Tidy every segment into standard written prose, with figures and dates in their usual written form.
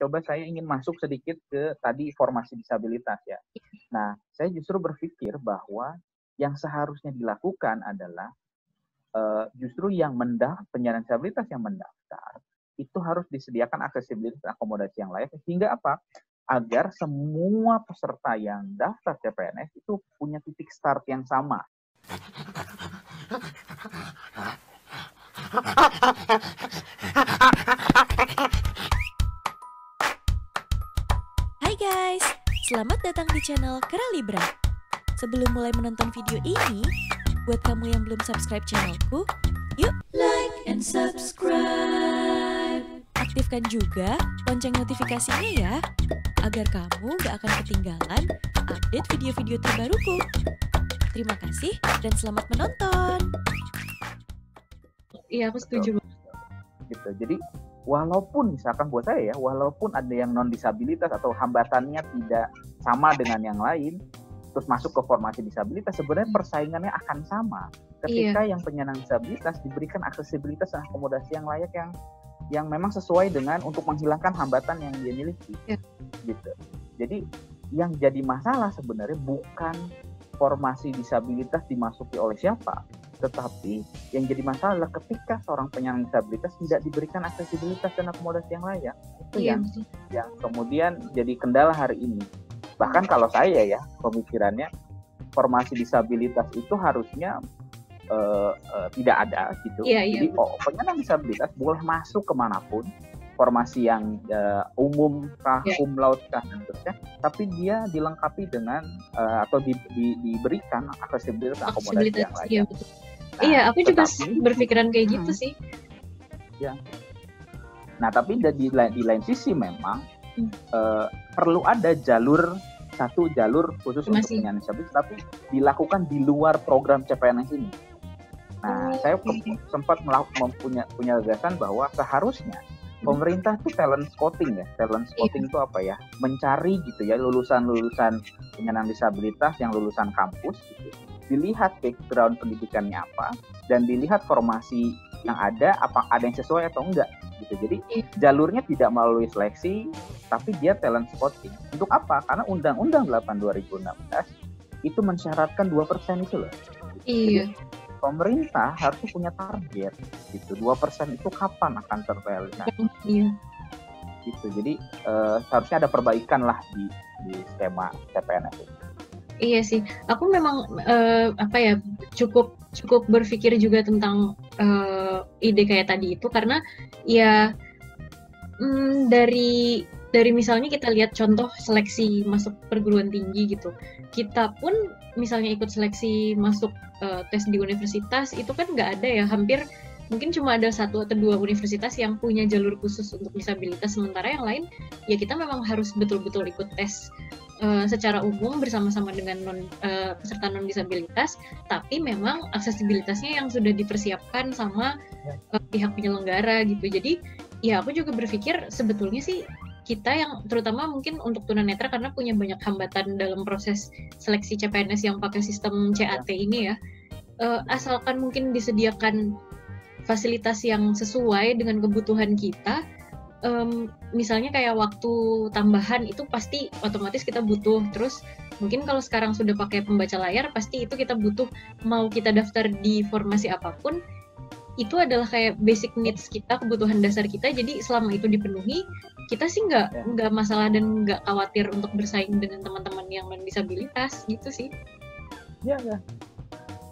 coba saya ingin masuk sedikit ke tadi formasi disabilitas ya. Nah, saya justru berpikir bahwa yang seharusnya dilakukan adalah justru yang penyandang disabilitas yang mendaftar itu harus disediakan aksesibilitas akomodasi yang layak sehingga apa? Agar semua peserta yang daftar CPNS itu punya titik start yang sama. Hai guys, selamat datang di channel Keralibra. Sebelum mulai menonton video ini, buat kamu yang belum subscribe channelku, yuk like and subscribe. Aktifkan juga lonceng notifikasinya ya, agar kamu gak akan ketinggalan update video-video terbaruku. Terima kasih dan selamat menonton. Iya, aku setuju. Gitu. Jadi walaupun misalkan buat saya ya, walaupun ada yang non disabilitas atau hambatannya tidak sama dengan yang lain, terus masuk ke formasi disabilitas, sebenarnya persaingannya akan sama ketika yang penyandang disabilitas diberikan aksesibilitas dan akomodasi yang layak yang memang sesuai dengan untuk menghilangkan hambatan yang dia miliki. Gitu. Jadi yang jadi masalah sebenarnya bukan formasi disabilitas dimasuki oleh siapa, tetapi yang jadi masalah adalah ketika seorang penyandang disabilitas tidak diberikan aksesibilitas dan akomodasi yang layak. Itu yang kemudian jadi kendala hari ini. Bahkan kalau saya ya, pemikirannya formasi disabilitas itu harusnya tidak ada gitu. Jadi penyandang disabilitas boleh masuk kemanapun, formasi yang umum kah, cum laude kah, dan seterusnya, tapi dia dilengkapi dengan atau diberikan aksesibilitas akomodasi yang layak. Nah, aku juga berpikiran kayak gitu sih. Ya. Nah, tapi di lain sisi memang perlu ada satu jalur khusus untuk penyandang disabilitas, tapi dilakukan di luar program CPNS ini. Nah, saya sempat punya gagasan bahwa seharusnya pemerintah itu talent scouting ya. Talent scouting itu apa ya? Mencari gitu ya lulusan-lulusan penyandang disabilitas yang lulusan kampus gitu. Dilihat background pendidikannya apa dan dilihat formasi yang ada yang sesuai atau enggak gitu. Jadi jalurnya tidak melalui seleksi, tapi dia talent scouting. Untuk apa? Karena Undang-Undang 8 2016 itu mensyaratkan 2% itu loh. Jadi, pemerintah harus punya target gitu. 2% itu kapan akan terrealisasi? Gitu. Jadi seharusnya ada perbaikan lah di skema CPNS itu. Iya sih, aku memang cukup berpikir juga tentang ide kayak tadi itu karena ya dari misalnya kita lihat contoh seleksi masuk perguruan tinggi gitu, kita pun misalnya ikut seleksi masuk tes di universitas itu kan nggak ada ya, hampir mungkin cuma ada 1 atau 2 universitas yang punya jalur khusus untuk disabilitas, sementara yang lain ya kita memang harus betul-betul ikut tes secara umum bersama-sama dengan peserta non disabilitas, tapi memang aksesibilitasnya yang sudah dipersiapkan sama pihak penyelenggara gitu. Jadi ya aku juga berpikir sebetulnya sih kita yang terutama mungkin untuk tunanetra karena punya banyak hambatan dalam proses seleksi CPNS yang pakai sistem CAT ini ya, asalkan mungkin disediakan fasilitas yang sesuai dengan kebutuhan kita. Misalnya kayak waktu tambahan itu pasti otomatis kita butuh, terus mungkin kalau sekarang sudah pakai pembaca layar pasti itu kita butuh, mau kita daftar di formasi apapun itu adalah kayak basic needs kita, kebutuhan dasar kita. Jadi selama itu dipenuhi kita sih nggak masalah dan nggak khawatir untuk bersaing dengan teman-teman yang non disabilitas gitu sih. Ya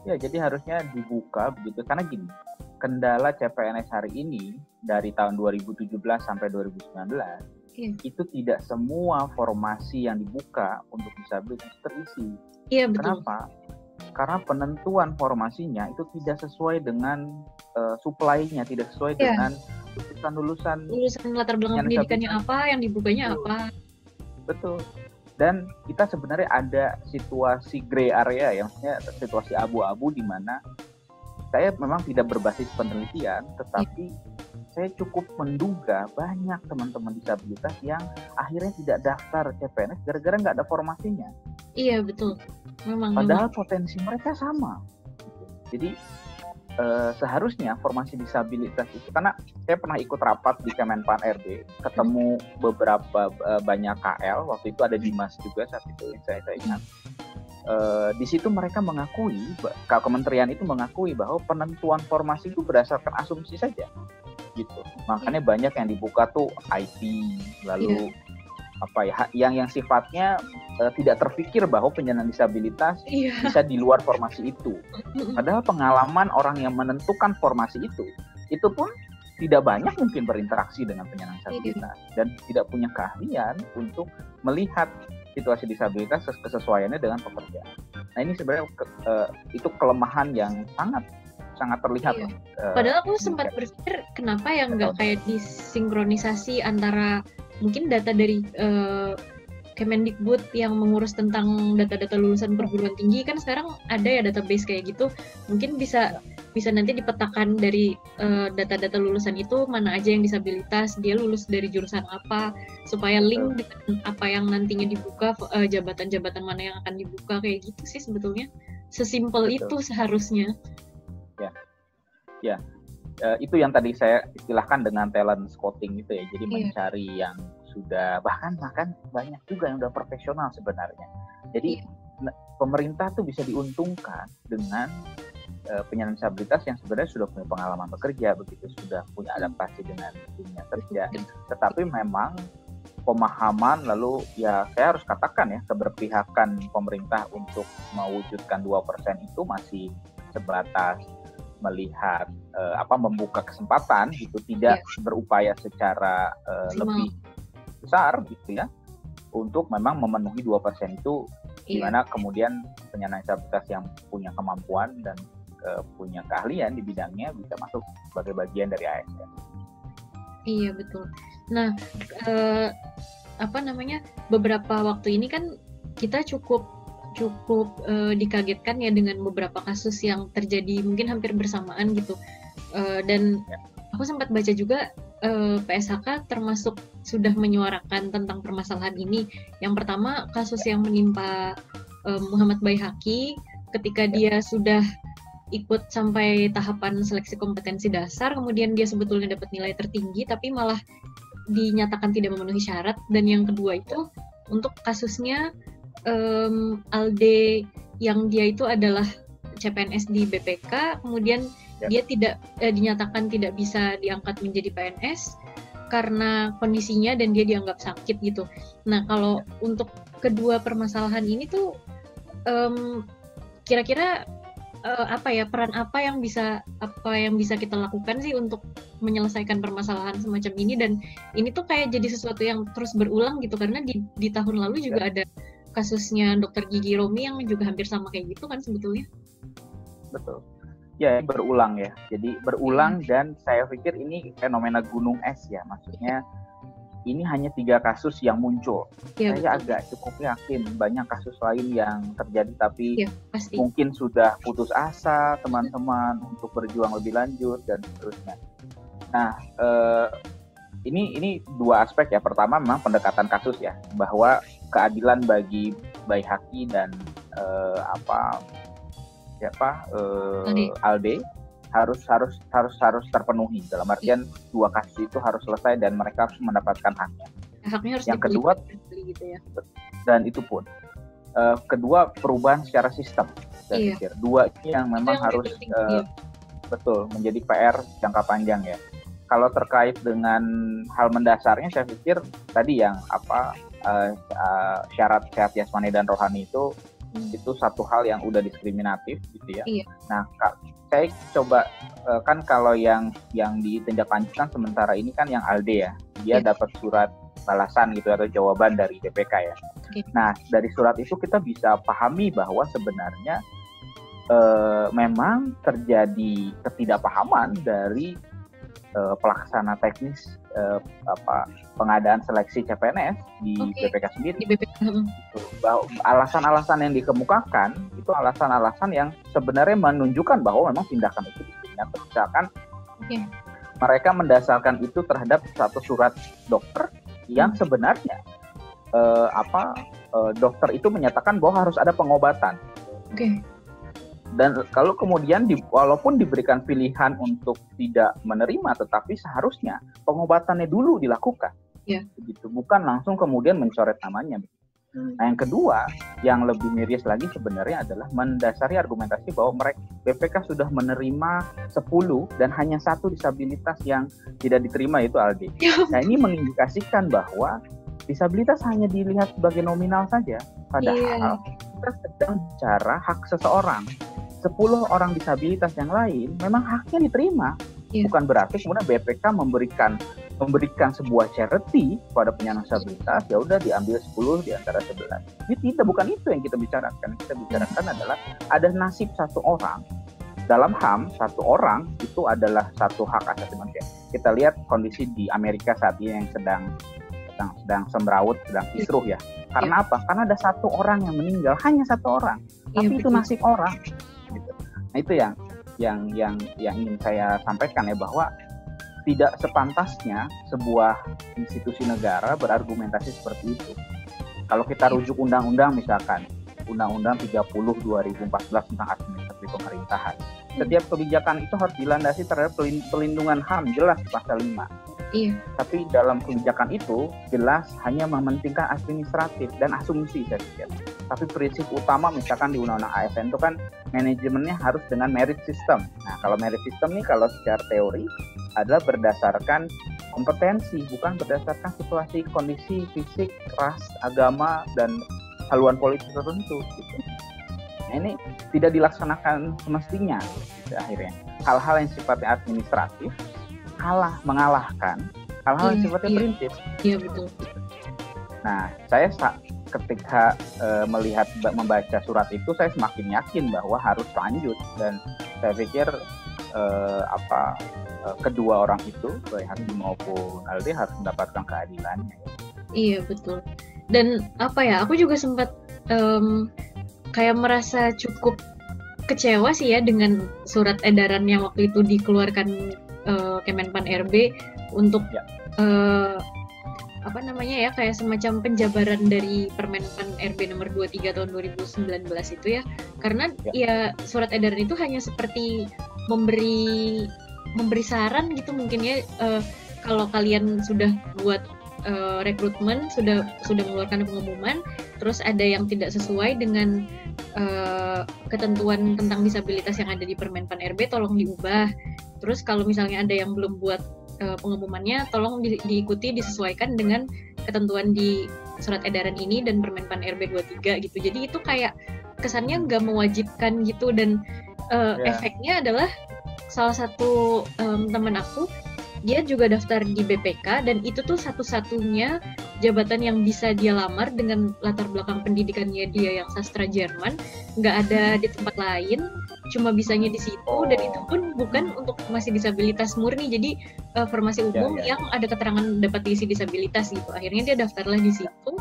jadi harusnya dibuka begitu karena gini, kendala CPNS hari ini dari tahun 2017 sampai 2019 itu tidak semua formasi yang dibuka untuk disabilitas terisi. Iya betul. Kenapa? Karena penentuan formasinya itu tidak sesuai dengan supply-nya, tidak sesuai dengan lulusan latar belakang pendidikannya apa, yang dibukanya apa. Betul. Dan kita sebenarnya ada situasi gray area ya, maksudnya situasi abu-abu di mana saya memang tidak berbasis penelitian, tetapi saya cukup menduga banyak teman-teman disabilitas yang akhirnya tidak daftar CPNS gara-gara nggak ada formasinya. Iya betul. Padahal potensi mereka sama. Jadi seharusnya formasi disabilitas itu, karena saya pernah ikut rapat di Kemenpan RB, ketemu beberapa banyak KL, waktu itu ada Dimas juga saat itu yang saya ingat. Di situ mereka mengakui, kementerian itu mengakui bahwa penentuan formasi itu berdasarkan asumsi saja, gitu. Makanya banyak yang dibuka tuh IT, lalu yang sifatnya tidak terpikir bahwa penyandang disabilitas bisa di luar formasi itu. Padahal pengalaman orang yang menentukan formasi itu pun tidak banyak mungkin berinteraksi dengan penyandang disabilitas dan tidak punya keahlian untuk melihat situasi disabilitas kesesuaiannya dengan pekerjaan. Nah ini sebenarnya itu kelemahan yang sangat terlihat. Padahal aku sempat berpikir kenapa ya nggak kayak disinkronisasi antara mungkin data dari Kemendikbud yang mengurus tentang data-data lulusan perguruan tinggi, kan sekarang ada ya database kayak gitu, mungkin bisa nanti dipetakan dari data-data lulusan itu mana aja yang disabilitas, dia lulus dari jurusan apa, supaya link dengan apa yang nantinya dibuka, jabatan-jabatan mana yang akan dibuka, kayak gitu sih sebetulnya. Sesimpel itu seharusnya. Itu yang tadi saya istilahkan dengan talent scouting itu ya, jadi mencari yang sudah bahkan banyak juga yang udah profesional sebenarnya. Jadi pemerintah tuh bisa diuntungkan dengan penyandang disabilitas yang sebenarnya sudah punya pengalaman bekerja, begitu sudah punya adaptasi dengan dunia kerja. Tetapi memang pemahaman, lalu ya saya harus katakan ya, keberpihakan pemerintah untuk mewujudkan 2% itu masih sebatas melihat membuka kesempatan gitu, tidak berupaya secara lebih besar gitu ya untuk memang memenuhi 2% itu, di mana kemudian penyandang disabilitas yang punya kemampuan dan punya keahlian di bidangnya bisa masuk sebagai bagian dari ASN. Iya betul. Nah, beberapa waktu ini kan kita cukup dikagetkan ya dengan beberapa kasus yang terjadi mungkin hampir bersamaan gitu. Dan aku sempat baca juga PSHK termasuk sudah menyuarakan tentang permasalahan ini. Yang pertama kasus yang menimpa Muhammad Baihaqi ketika dia sudah ikut sampai tahapan seleksi kompetensi dasar, kemudian dia sebetulnya dapat nilai tertinggi tapi malah dinyatakan tidak memenuhi syarat. Dan yang kedua itu untuk kasusnya Alde yang dia itu adalah CPNS di BPK, kemudian dia tidak dinyatakan tidak bisa diangkat menjadi PNS karena kondisinya dan dia dianggap sakit gitu. Nah kalau untuk kedua permasalahan ini tuh kira-kira peran apa yang bisa kita lakukan sih untuk menyelesaikan permasalahan semacam ini, dan ini tuh kayak jadi sesuatu yang terus berulang gitu, karena di tahun lalu juga ada kasusnya Dr. Gigi Romi yang juga hampir sama kayak gitu kan sebetulnya. Betul. Ya, berulang ya. Jadi berulang dan saya pikir ini fenomena gunung es ya. Maksudnya ini hanya 3 kasus yang muncul. Ya, saya agak cukup yakin banyak kasus lain yang terjadi tapi mungkin sudah putus asa teman-teman untuk berjuang lebih lanjut dan seterusnya. Nah, ini 2 aspek ya. Pertama memang pendekatan kasus ya, bahwa keadilan bagi Baihaqi dan Alde harus terpenuhi, dalam artian 2 kasus itu harus selesai dan mereka harus mendapatkan haknya. Haknya harus yang kedua gitu ya. Dan itu pun kedua perubahan secara sistem. Saya pikir 2 ini yang memang harus betul menjadi PR jangka panjang ya. Kalau terkait dengan hal mendasarnya, saya pikir tadi yang syarat sehat jasmani dan rohani itu satu hal yang udah diskriminatif gitu ya. Nah, saya coba kan kalau yang ditindak lanjutkan sementara ini kan yang Alde ya, dia dapat surat balasan gitu atau jawaban dari BPK ya. Nah, dari surat itu kita bisa pahami bahwa sebenarnya memang terjadi ketidakpahaman dari pelaksana teknis pengadaan seleksi CPNS di BPK sendiri. Di BPK. Bahwa alasan-alasan yang dikemukakan itu alasan-alasan yang sebenarnya menunjukkan bahwa memang tindakan itu diskriminatif. Misalkan mereka mendasarkan itu terhadap satu surat dokter yang sebenarnya dokter itu menyatakan bahwa harus ada pengobatan. Dan kalau kemudian walaupun diberikan pilihan untuk tidak menerima, tetapi seharusnya pengobatannya dulu dilakukan. Iya. Begitu, bukan langsung kemudian mencoret namanya. Nah, yang kedua, yang lebih miris lagi sebenarnya adalah mendasari argumentasi bahwa mereka BPK sudah menerima 10 dan hanya 1 disabilitas yang tidak diterima, yaitu ALD. Nah, ini mengindikasikan bahwa disabilitas hanya dilihat sebagai nominal saja, padahal kita sedang bicara hak seseorang. 10 orang disabilitas yang lain memang haknya diterima. Bukan berarti kemudian BPK memberikan sebuah charity kepada penyandang disabilitas, ya udah diambil 10 di antara 11. Ini tidak, bukan itu yang kita bicarakan. Kita bicarakan adalah ada nasib satu orang. Dalam HAM, satu orang itu adalah satu hak asasi manusia. Kita lihat kondisi di Amerika saat ini yang sedang semrawut, sedang kisruh ya. Karena apa? Karena ada satu orang yang meninggal, hanya satu orang. Tapi itu nasib orang. Gitu. Nah, itu yang ingin saya sampaikan ya, bahwa tidak sepantasnya sebuah institusi negara berargumentasi seperti itu. Kalau kita rujuk undang-undang, misalkan Undang-Undang 30 2014 tentang administrasi pemerintahan, setiap kebijakan itu harus dilandasi terhadap pelindungan HAM, jelas pasal 5. Tapi dalam kebijakan itu jelas hanya mementingkan administratif dan asumsi, saya pikir. Tapi prinsip utama misalkan di Undang-Undang ASN itu kan manajemennya harus dengan merit system. Nah, kalau merit system ini kalau secara teori adalah berdasarkan kompetensi, bukan berdasarkan situasi, kondisi fisik, ras, agama, dan haluan politik tertentu. Gitu. Nah, ini tidak dilaksanakan semestinya gitu, akhirnya. Hal-hal yang sifatnya administratif mengalahkan hal-hal yang sifatnya prinsip. Iya, betul. Nah, saya ketika membaca surat itu, saya semakin yakin bahwa harus lanjut, dan saya pikir kedua orang itu, baik Hakim maupun ALD, harus mendapatkan keadilannya. Iya, betul. Dan aku juga sempat kayak merasa cukup kecewa sih ya dengan surat edaran yang waktu itu dikeluarkan Kemenpan RB untuk kayak semacam penjabaran dari Permenpan RB nomor 23 tahun 2019 itu ya. Karena ya surat edaran itu hanya seperti memberi saran gitu mungkin ya, kalau kalian sudah buat rekrutmen, sudah mengeluarkan pengumuman, terus ada yang tidak sesuai dengan ketentuan tentang disabilitas yang ada di Permenpan RB, tolong diubah. Terus kalau misalnya ada yang belum buat pengumumannya, tolong diikuti, disesuaikan dengan ketentuan di surat edaran ini dan Permenpan RB 23 gitu. Jadi itu kayak kesannya nggak mewajibkan gitu, dan efeknya adalah salah satu teman aku, dia juga daftar di BPK, dan itu tuh satu-satunya jabatan yang bisa dia lamar dengan latar belakang pendidikannya dia yang sastra Jerman, nggak ada di tempat lain, cuma bisanya di situ, dan itu pun bukan untuk masih disabilitas murni, jadi formasi umum yang ada keterangan dapat diisi disabilitas gitu. Akhirnya dia daftarlah di situ,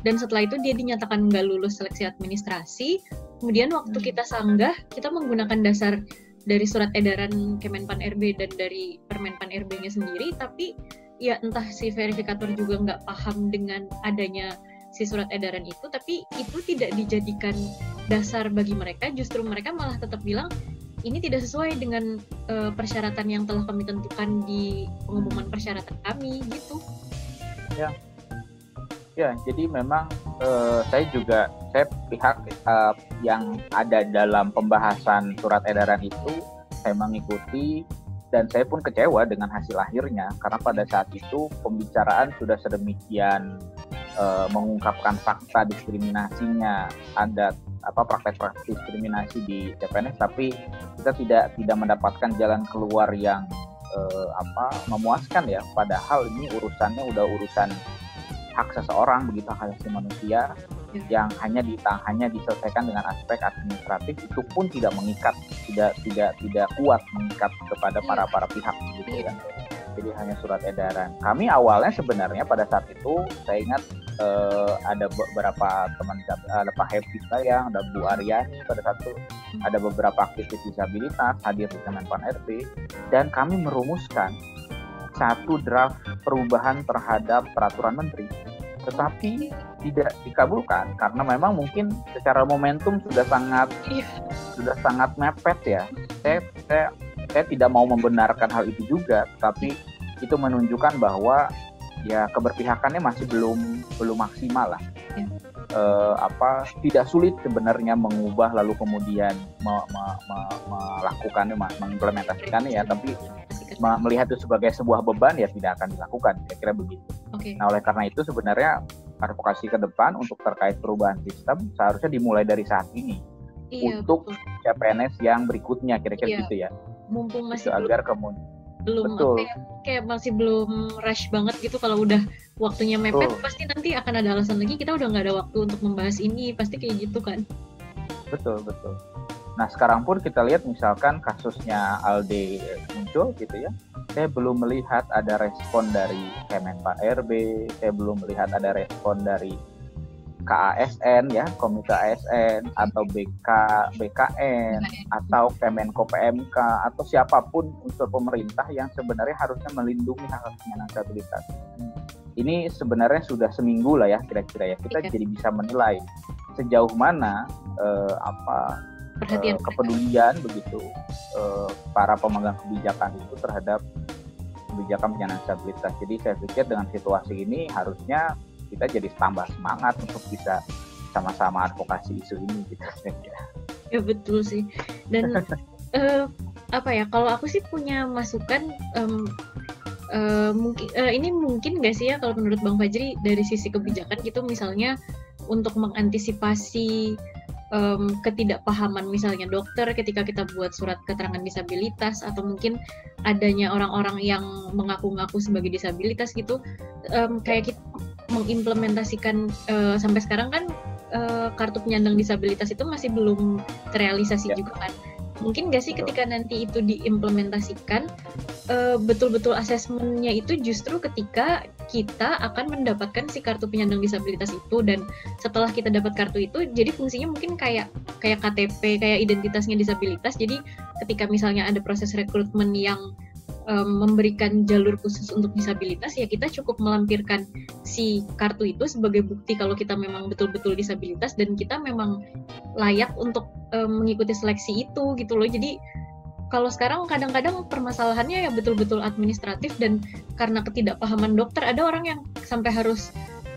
dan setelah itu dia dinyatakan nggak lulus seleksi administrasi. Kemudian waktu kita sanggah, kita menggunakan dasar dari surat edaran Kemenpan RB dan dari Permenpan RB-nya sendiri, tapi ya entah si verifikator juga nggak paham dengan adanya si surat edaran itu, tapi itu tidak dijadikan dasar bagi mereka, justru mereka malah tetap bilang ini tidak sesuai dengan persyaratan yang telah kami tentukan di pengumuman persyaratan kami gitu. Ya, jadi memang saya pihak yang ada dalam pembahasan surat edaran itu, saya mengikuti, dan saya pun kecewa dengan hasil akhirnya, karena pada saat itu pembicaraan sudah sedemikian mengungkapkan fakta diskriminasinya, ada praktek-praktek diskriminasi di CPNS, tapi kita tidak mendapatkan jalan keluar yang memuaskan ya, padahal ini urusannya udah urusan hak seseorang, begitu, hak asasi manusia yang hanya diselesaikan dengan aspek administratif, itu pun tidak mengikat, tidak kuat mengikat kepada para pihak gitu ya. Jadi hanya surat edaran. Kami awalnya sebenarnya pada saat itu, saya ingat ada beberapa teman, ada Pak Happy Sayang, ada Bu Aryani, pada saat itu ada beberapa aktivis disabilitas hadir di Kemenpan RB, dan kami merumuskan satu draft perubahan terhadap peraturan menteri tetapi tidak dikabulkan karena memang mungkin secara momentum sudah sangat mepet ya. Saya tidak mau membenarkan hal itu juga, tapi itu menunjukkan bahwa ya keberpihakannya masih belum maksimal lah. Tidak sulit sebenarnya mengubah lalu kemudian melakukannya, mengimplementasikannya ya, tapi melihat itu sebagai sebuah beban ya tidak akan dilakukan, kira-kira begitu. Nah, oleh karena itu sebenarnya advokasi ke depan untuk terkait perubahan sistem seharusnya dimulai dari saat ini untuk CPNS yang berikutnya, kira-kira gitu ya. Mumpung masih agar belum kayak masih belum rush banget gitu. Kalau udah waktunya mepet pasti nanti akan ada alasan lagi, kita udah nggak ada waktu untuk membahas ini, pasti kayak gitu kan. Betul. Nah sekarang pun kita lihat misalkan kasusnya Alde muncul gitu ya, saya belum melihat ada respon dari Kemenpan RB, saya belum melihat ada respon dari KASN ya, Komite ASN atau BKN atau Kemenko PMK atau siapapun unsur pemerintah yang sebenarnya harusnya melindungi hak penyandang disabilitas. Ini sebenarnya sudah seminggu lah ya kira-kira ya, kita jadi bisa menilai sejauh mana kepedulian begitu para pemegang kebijakan itu terhadap kebijakan penyandang disabilitas. Jadi saya pikir dengan situasi ini harusnya kita jadi tambah semangat untuk bisa sama-sama advokasi isu ini gitu. Ya betul sih. Dan kalau aku sih punya masukan, ini mungkin nggak sih ya kalau menurut Bang Fajri dari sisi kebijakan gitu, misalnya untuk mengantisipasi ketidakpahaman misalnya dokter ketika kita buat surat keterangan disabilitas, atau mungkin adanya orang-orang yang mengaku-ngaku sebagai disabilitas gitu, kayak kita mengimplementasikan sampai sekarang kan kartu penyandang disabilitas itu masih belum terrealisasi juga kan. Mungkin nggak sih ketika nanti itu diimplementasikan, betul-betul asesmennya itu justru ketika kita akan mendapatkan si kartu penyandang disabilitas itu, dan setelah kita dapat kartu itu jadi fungsinya mungkin kayak KTP, kayak identitasnya disabilitas. Jadi ketika misalnya ada proses rekrutmen yang memberikan jalur khusus untuk disabilitas, ya kita cukup melampirkan si kartu itu sebagai bukti kalau kita memang betul-betul disabilitas dan kita memang layak untuk mengikuti seleksi itu gitu loh. Jadi kalau sekarang kadang-kadang permasalahannya ya betul-betul administratif, dan karena ketidakpahaman dokter ada orang yang sampai harus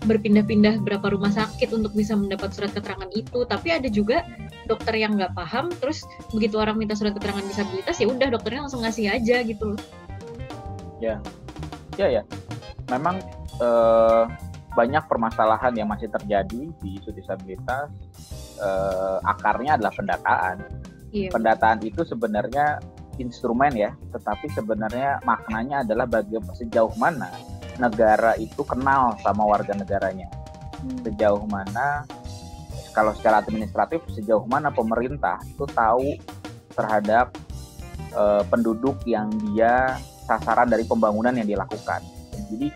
berpindah-pindah berapa rumah sakit untuk bisa mendapat surat keterangan itu. Tapi ada juga dokter yang nggak paham, terus begitu orang minta surat keterangan disabilitas ya udah dokternya langsung ngasih aja gitu. Ya. Memang banyak permasalahan yang masih terjadi di isu disabilitas. Akarnya adalah pendataan. Pendataan itu sebenarnya instrumen ya, tetapi sebenarnya maknanya adalah sejauh mana negara itu kenal sama warga negaranya. Sejauh mana, kalau secara administratif, sejauh mana pemerintah itu tahu terhadap penduduk yang dia sasaran dari pembangunan yang dilakukan. Jadi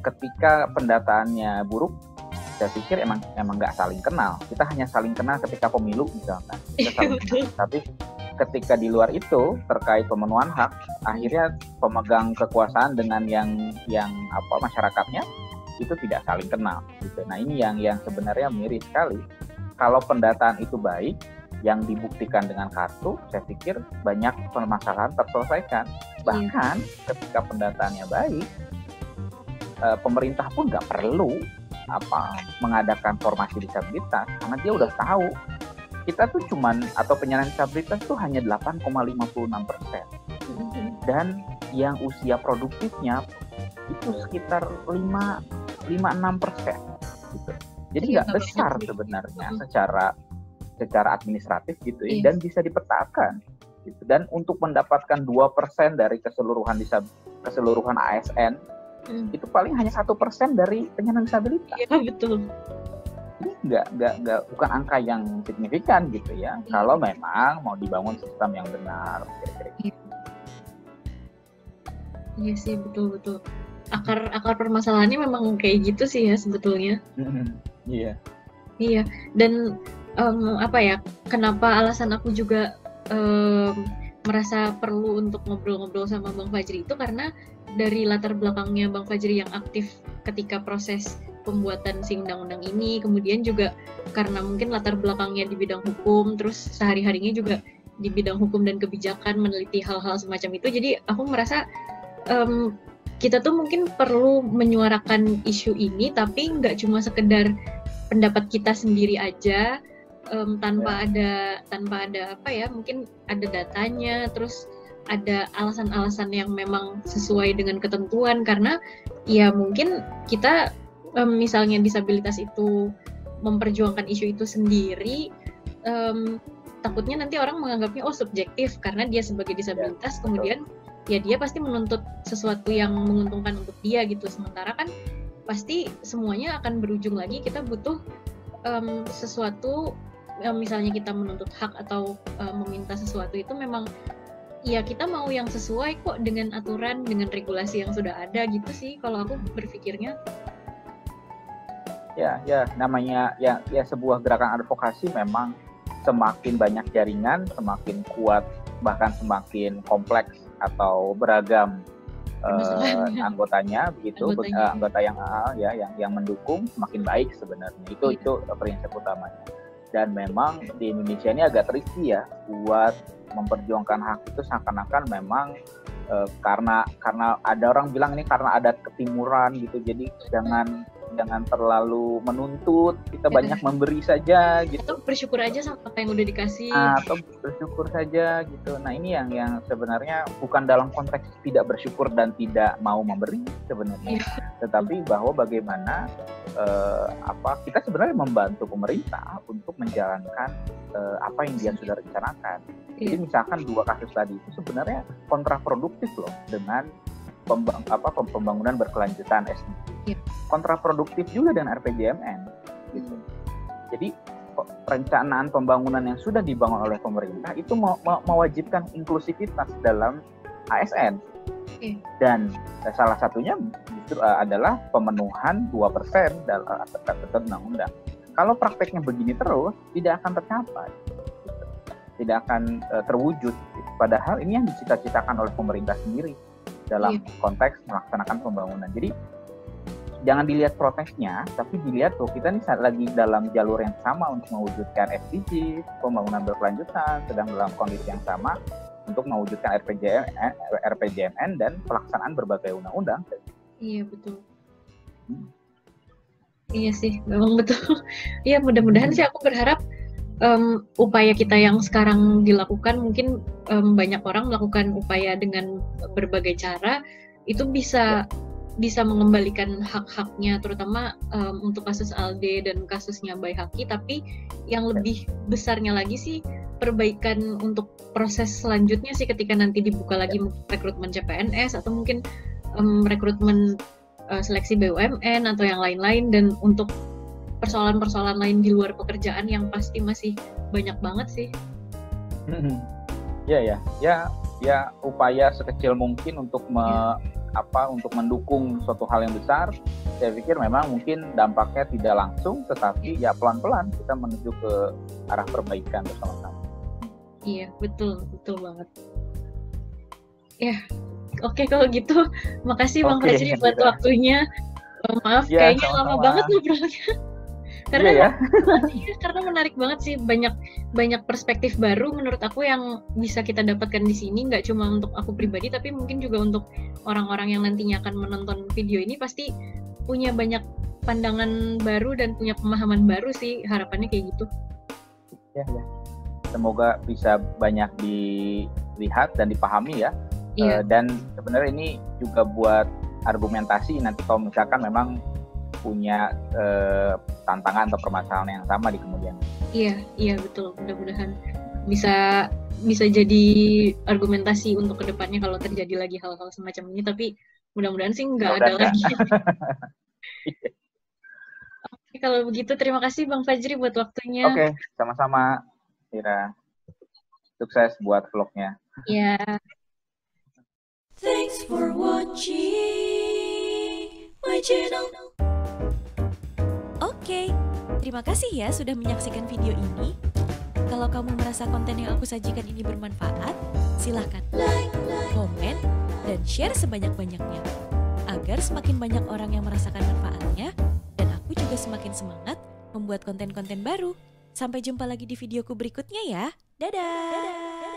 ketika pendataannya buruk, saya pikir emang nggak saling kenal. Kita hanya saling kenal ketika pemilu misalkan. Tapi ketika di luar itu terkait pemenuhan hak, akhirnya pemegang kekuasaan dengan yang masyarakatnya itu tidak saling kenal. Gitu. Nah ini yang sebenarnya miris sekali. Kalau pendataan itu baik, yang dibuktikan dengan kartu, saya pikir banyak permasalahan terselesaikan. Bahkan ketika pendataannya baik, pemerintah pun nggak perlu mengadakan formasi disabilitas, karena dia udah tahu kita tuh atau penyandang disabilitas tuh hanya 8,56%, dan yang usia produktifnya itu sekitar 5-6%. Gitu. Jadi nggak besar sebenarnya secara administratif gitu ya, dan bisa dipetakan gitu. Dan untuk mendapatkan 2% dari keseluruhan ASN itu paling hanya 1% dari penyandang disabilitas. Iya betul. Ini bukan angka yang signifikan gitu ya. Kalau memang mau dibangun sistem yang benar, kira-kira. Iya sih, betul. Akar permasalahannya memang kayak gitu sih ya sebetulnya. Iya. Dan kenapa alasan aku juga merasa perlu untuk ngobrol-ngobrol sama Bang Fajri itu karena dari latar belakangnya Bang Fajri yang aktif ketika proses pembuatan si undang-undang ini, kemudian juga karena mungkin latar belakangnya di bidang hukum, terus sehari-harinya juga di bidang hukum dan kebijakan meneliti hal-hal semacam itu. Jadi aku merasa kita tuh mungkin perlu menyuarakan isu ini, tapi nggak cuma sekedar pendapat kita sendiri aja, tanpa ada apa ya, mungkin ada datanya, terus ada alasan-alasan yang memang sesuai dengan ketentuan. Karena ya mungkin kita misalnya disabilitas itu memperjuangkan isu itu sendiri, takutnya nanti orang menganggapnya subjektif karena dia sebagai disabilitas, kemudian ya dia pasti menuntut sesuatu yang menguntungkan untuk dia gitu. Sementara kan pasti semuanya akan berujung lagi kita butuh sesuatu, misalnya kita menuntut hak atau meminta sesuatu itu memang ya kita mau yang sesuai kok dengan aturan, dengan regulasi yang sudah ada gitu sih kalau aku berpikirnya. Ya namanya ya sebuah gerakan advokasi memang semakin banyak jaringan, semakin kuat, bahkan semakin kompleks atau beragam anggotanya begitu, anggota yang mendukung semakin baik sebenarnya. Itu prinsip utamanya. Dan memang di Indonesia ini agak tricky ya buat memperjuangkan hak itu, seakan-akan memang karena ada orang bilang ini karena adat ketimuran gitu, jadi jangan terlalu menuntut, kita banyak memberi saja gitu. Atau bersyukur aja sama apa yang udah dikasih. Atau bersyukur saja gitu. Nah ini yang sebenarnya bukan dalam konteks tidak bersyukur dan tidak mau memberi sebenarnya, tetapi bahwa bagaimana kita sebenarnya membantu pemerintah untuk menjalankan apa yang dia sudah rencanakan. Jadi misalkan 2 kasus tadi itu sebenarnya kontraproduktif loh dengan pembangunan berkelanjutan SDG. Kontraproduktif juga dengan RPJMN gitu. Jadi perencanaan pembangunan yang sudah dibangun oleh pemerintah itu mewajibkan inklusivitas dalam ASN. Dan salah satunya justru adalah pemenuhan 2% dalam ketentuan undang-undang. Kalau prakteknya begini terus, tidak akan tercapai, tidak akan terwujud. Padahal ini yang dicita-citakan oleh pemerintah sendiri dalam konteks melaksanakan pembangunan. Jadi jangan dilihat prosesnya, tapi dilihat tuh kita nih lagi dalam jalur yang sama untuk mewujudkan SDG, pembangunan berkelanjutan, sedang dalam kondisi yang sama untuk mewujudkan RPJMN dan pelaksanaan berbagai undang-undang. Iya betul. Iya sih, memang betul. Iya mudah-mudahan sih aku berharap upaya kita yang sekarang dilakukan, mungkin banyak orang melakukan upaya dengan berbagai cara, itu bisa mengembalikan hak-haknya, terutama untuk kasus Alde dan kasusnya Bayi Haki. Tapi yang lebih besarnya lagi sih perbaikan untuk proses selanjutnya sih, ketika nanti dibuka lagi rekrutmen CPNS atau mungkin rekrutmen seleksi BUMN atau yang lain-lain, dan untuk persoalan-persoalan lain di luar pekerjaan yang pasti masih banyak banget sih. Ya upaya sekecil mungkin untuk untuk mendukung suatu hal yang besar. Saya pikir memang mungkin dampaknya tidak langsung, tetapi ya pelan-pelan kita menuju ke arah perbaikan bersama-sama. Iya, betul banget. Ya, oke kalau gitu, makasih Bang Fajri buat waktunya. Maaf, kayaknya lama banget ngobrolnya. Karena menarik banget sih, banyak perspektif baru menurut aku yang bisa kita dapatkan di sini, nggak cuma untuk aku pribadi tapi mungkin juga untuk orang-orang yang nantinya akan menonton video ini, pasti punya banyak pandangan baru dan punya pemahaman baru sih, harapannya kayak gitu. Ya. Semoga bisa banyak dilihat dan dipahami ya. Dan sebenarnya ini juga buat argumentasi nanti kalau misalkan memang punya tantangan atau permasalahan yang sama di kemudian. Iya betul. Mudah-mudahan bisa jadi argumentasi untuk kedepannya kalau terjadi lagi hal-hal semacam ini. Tapi mudah-mudahan sih nggak ada lagi. Oke, kalau begitu terima kasih Bang Fajri buat waktunya. Oke, sama-sama Ira. Sukses buat vlognya. Iya. Thanks for watching my channel. Oke, terima kasih ya sudah menyaksikan video ini. Kalau kamu merasa konten yang aku sajikan ini bermanfaat, silahkan like, komen, dan share sebanyak-banyaknya, agar semakin banyak orang yang merasakan manfaatnya, dan aku juga semakin semangat membuat konten-konten baru. Sampai jumpa lagi di videoku berikutnya ya. Dadah!